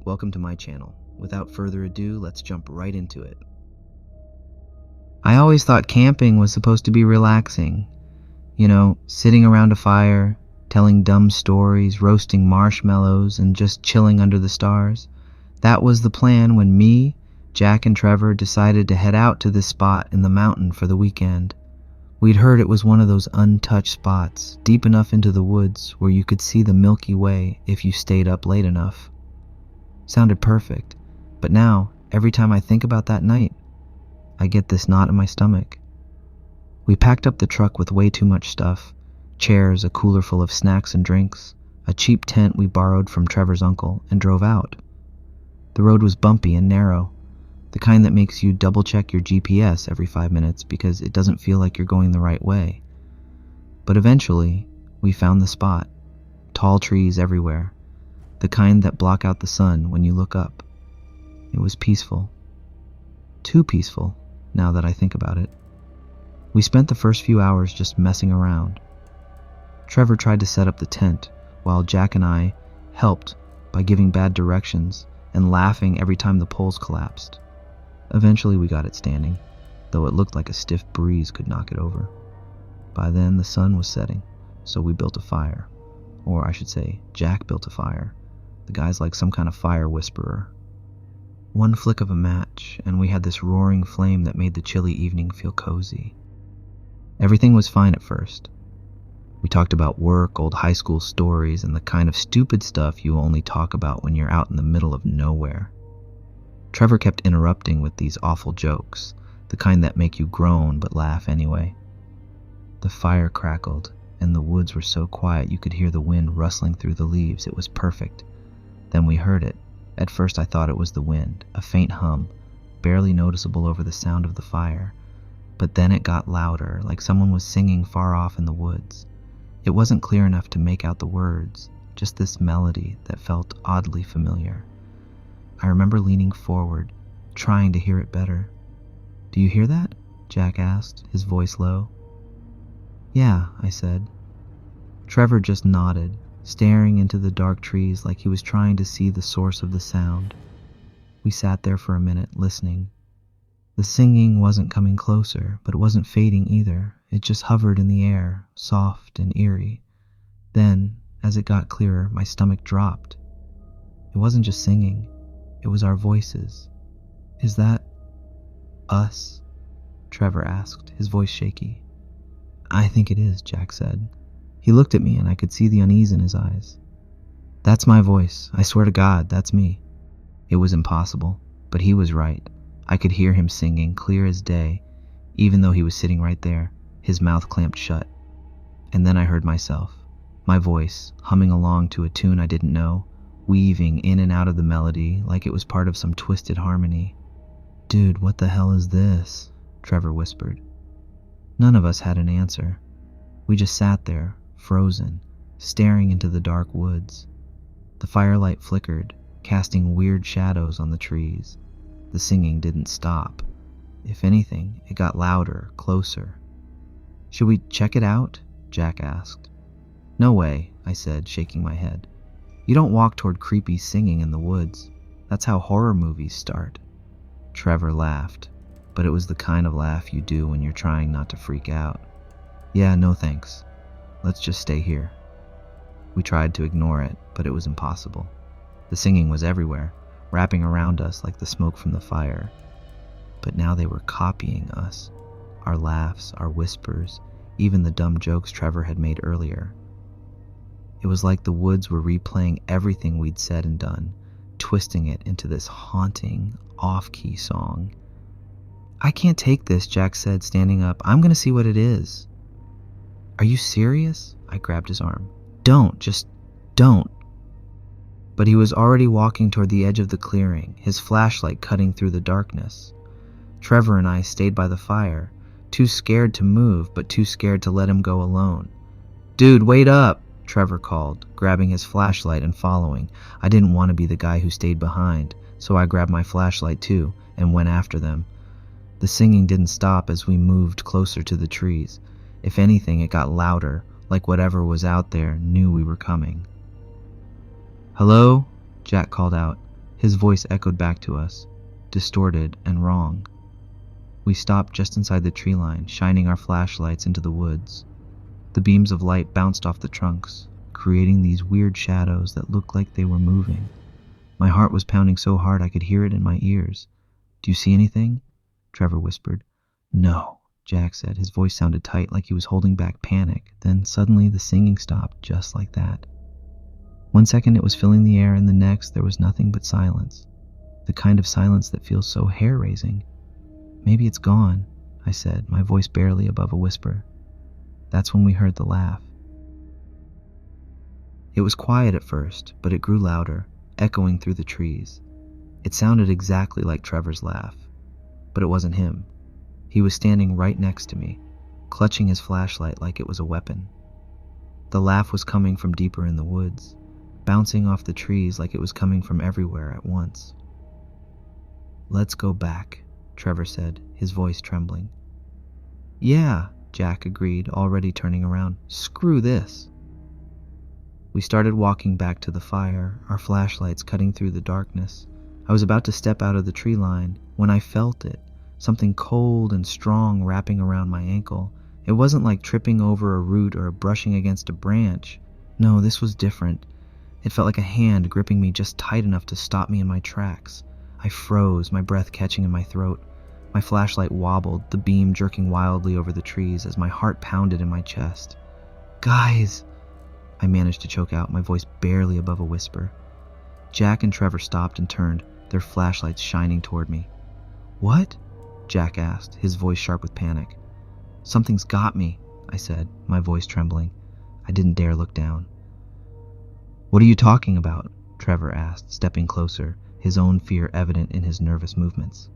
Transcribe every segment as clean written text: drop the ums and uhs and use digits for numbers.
welcome to my channel. Without further ado, let's jump right into it. I always thought camping was supposed to be relaxing. Sitting around a fire, telling dumb stories, roasting marshmallows, and just chilling under the stars. That was the plan when me, Jack, and Trevor decided to head out to this spot in the mountain for the weekend. We'd heard it was one of those untouched spots, deep enough into the woods where you could see the Milky Way if you stayed up late enough. Sounded perfect, but now, every time I think about that night, I get this knot in my stomach. We packed up the truck with way too much stuff: chairs, a cooler full of snacks and drinks, a cheap tent we borrowed from Trevor's uncle, and drove out. The road was bumpy and narrow, the kind that makes you double-check your GPS every 5 minutes because it doesn't feel like you're going the right way. But eventually, we found the spot. Tall trees everywhere, the kind that block out the sun when you look up. It was peaceful. Too peaceful, now that I think about it. We spent the first few hours just messing around. Trevor tried to set up the tent, while Jack and I helped by giving bad directions and laughing every time the poles collapsed. Eventually we got it standing, though it looked like a stiff breeze could knock it over. By then the sun was setting, so we built a fire. Or I should say, Jack built a fire. The guy's like some kind of fire whisperer. One flick of a match, and we had this roaring flame that made the chilly evening feel cozy. Everything was fine at first. We talked about work, old high school stories, and the kind of stupid stuff you only talk about when you're out in the middle of nowhere. Trevor kept interrupting with these awful jokes, the kind that make you groan but laugh anyway. The fire crackled, and the woods were so quiet you could hear the wind rustling through the leaves. It was perfect. Then we heard it. At first I thought it was the wind, a faint hum, barely noticeable over the sound of the fire. But then it got louder, like someone was singing far off in the woods. It wasn't clear enough to make out the words, just this melody that felt oddly familiar. I remember leaning forward, trying to hear it better. "Do you hear that?" Jack asked, his voice low. "Yeah," I said. Trevor just nodded, staring into the dark trees like he was trying to see the source of the sound. We sat there for a minute, listening. The singing wasn't coming closer, but it wasn't fading either. It just hovered in the air, soft and eerie. Then, as it got clearer, my stomach dropped. It wasn't just singing. It was our voices. "Is that us?" Trevor asked, his voice shaky. "I think it is," Jack said. He looked at me and I could see the unease in his eyes. "That's my voice. I swear to God, that's me." It was impossible, but he was right. I could hear him singing, clear as day, even though he was sitting right there, his mouth clamped shut. And then I heard myself, my voice, humming along to a tune I didn't know, weaving in and out of the melody like it was part of some twisted harmony. "Dude, what the hell is this?" Trevor whispered. None of us had an answer. We just sat there, frozen, staring into the dark woods. The firelight flickered, casting weird shadows on the trees. The singing didn't stop. If anything, it got louder, closer. "Should we check it out?" Jack asked. "No way," I said, shaking my head. "You don't walk toward creepy singing in the woods. That's how horror movies start." Trevor laughed, but it was the kind of laugh you do when you're trying not to freak out. "Yeah, no thanks. Let's just stay here." We tried to ignore it, but it was impossible. The singing was everywhere, wrapping around us like the smoke from the fire. But now they were copying us. Our laughs, our whispers, even the dumb jokes Trevor had made earlier. It was like the woods were replaying everything we'd said and done, twisting it into this haunting, off-key song. "I can't take this," Jack said, standing up. "I'm going to see what it is." "Are you serious?" I grabbed his arm. Just don't." But he was already walking toward the edge of the clearing, his flashlight cutting through the darkness. Trevor and I stayed by the fire, too scared to move, but too scared to let him go alone. "Dude, wait up!" Trevor called, grabbing his flashlight and following. I didn't want to be the guy who stayed behind, so I grabbed my flashlight too and went after them. The singing didn't stop as we moved closer to the trees. If anything, it got louder, like whatever was out there knew we were coming. "Hello?" Jack called out. His voice echoed back to us, distorted and wrong. We stopped just inside the tree line, shining our flashlights into the woods. The beams of light bounced off the trunks, creating these weird shadows that looked like they were moving. My heart was pounding so hard I could hear it in my ears. "Do you see anything?" Trevor whispered. "No," Jack said. His voice sounded tight, like he was holding back panic. Then suddenly the singing stopped, just like that. 1 second it was filling the air, and the next there was nothing but silence. The kind of silence that feels so hair-raising. "Maybe it's gone," I said, my voice barely above a whisper. That's when we heard the laugh. It was quiet at first, but it grew louder, echoing through the trees. It sounded exactly like Trevor's laugh, but it wasn't him. He was standing right next to me, clutching his flashlight like it was a weapon. The laugh was coming from deeper in the woods, bouncing off the trees like it was coming from everywhere at once. "Let's go back," Trevor said, his voice trembling. "Yeah," Jack agreed, already turning around. "Screw this." We started walking back to the fire, our flashlights cutting through the darkness. I was about to step out of the tree line when I felt it, something cold and strong wrapping around my ankle. It wasn't like tripping over a root or brushing against a branch. No, this was different. It felt like a hand gripping me just tight enough to stop me in my tracks. I froze, my breath catching in my throat. My flashlight wobbled, the beam jerking wildly over the trees as my heart pounded in my chest. "Guys!" I managed to choke out, my voice barely above a whisper. Jack and Trevor stopped and turned, their flashlights shining toward me. "What?" Jack asked, his voice sharp with panic. "Something's got me," I said, my voice trembling. I didn't dare look down. "What are you talking about?" Trevor asked, stepping closer, his own fear evident in his nervous movements.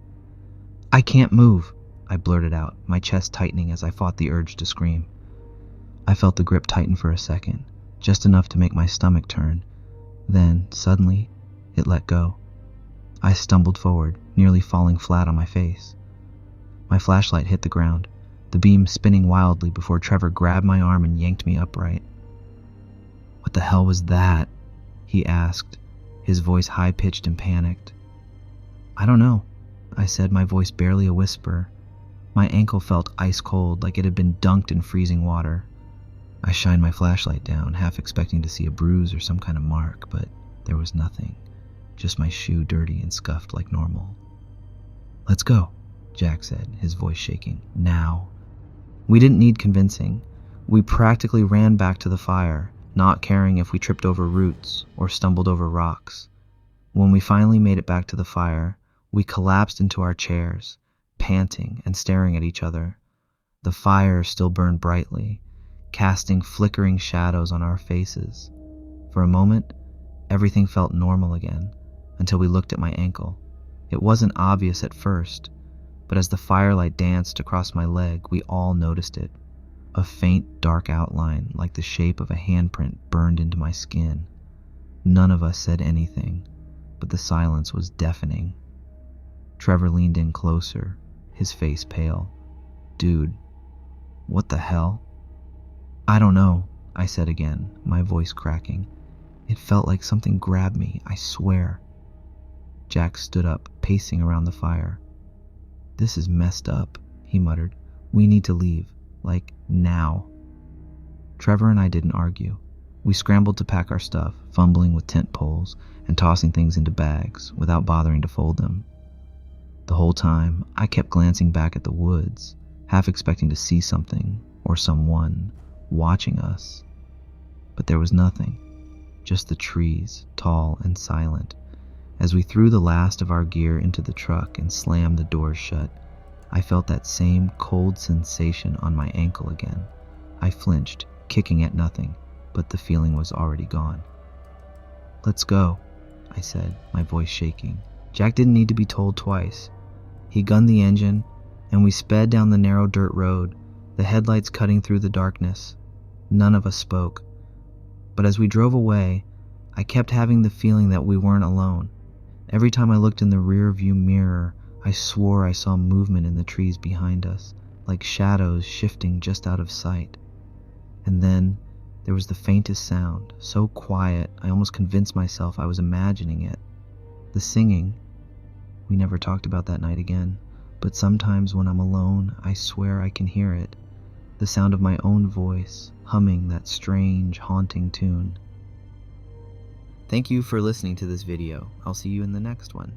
"I can't move," I blurted out, my chest tightening as I fought the urge to scream. I felt the grip tighten for a second, just enough to make my stomach turn. Then, suddenly, it let go. I stumbled forward, nearly falling flat on my face. My flashlight hit the ground, the beam spinning wildly before Trevor grabbed my arm and yanked me upright. "What the hell was that?" he asked, his voice high-pitched and panicked. "I don't know," I said, my voice barely a whisper. My ankle felt ice-cold, like it had been dunked in freezing water. I shined my flashlight down, half expecting to see a bruise or some kind of mark, but there was nothing, just my shoe dirty and scuffed like normal. "Let's go," Jack said, his voice shaking. "Now." We didn't need convincing. We practically ran back to the fire, not caring if we tripped over roots or stumbled over rocks. When we finally made it back to the fire, we collapsed into our chairs, panting and staring at each other. The fire still burned brightly, casting flickering shadows on our faces. For a moment, everything felt normal again, until we looked at my ankle. It wasn't obvious at first, but as the firelight danced across my leg, we all noticed it. A faint, dark outline, like the shape of a handprint, burned into my skin. None of us said anything, but the silence was deafening. Trevor leaned in closer, his face pale. "Dude, what the hell?" "I don't know," I said again, my voice cracking. "It felt like something grabbed me, I swear." Jack stood up, pacing around the fire. "This is messed up," he muttered. "We need to leave, like, now." Trevor and I didn't argue. We scrambled to pack our stuff, fumbling with tent poles and tossing things into bags without bothering to fold them. The whole time, I kept glancing back at the woods, half expecting to see something or someone watching us. But there was nothing, just the trees, tall and silent. As we threw the last of our gear into the truck and slammed the doors shut, I felt that same cold sensation on my ankle again. I flinched, kicking at nothing, but the feeling was already gone. "Let's go," I said, my voice shaking. Jack didn't need to be told twice. He gunned the engine, and we sped down the narrow dirt road, the headlights cutting through the darkness. None of us spoke. But as we drove away, I kept having the feeling that we weren't alone. Every time I looked in the rear view mirror, I swore I saw movement in the trees behind us, like shadows shifting just out of sight. And then there was the faintest sound, so quiet I almost convinced myself I was imagining it. The singing. We never talked about that night again, but sometimes when I'm alone, I swear I can hear it. The sound of my own voice, humming that strange, haunting tune. Thank you for listening to this video. I'll see you in the next one.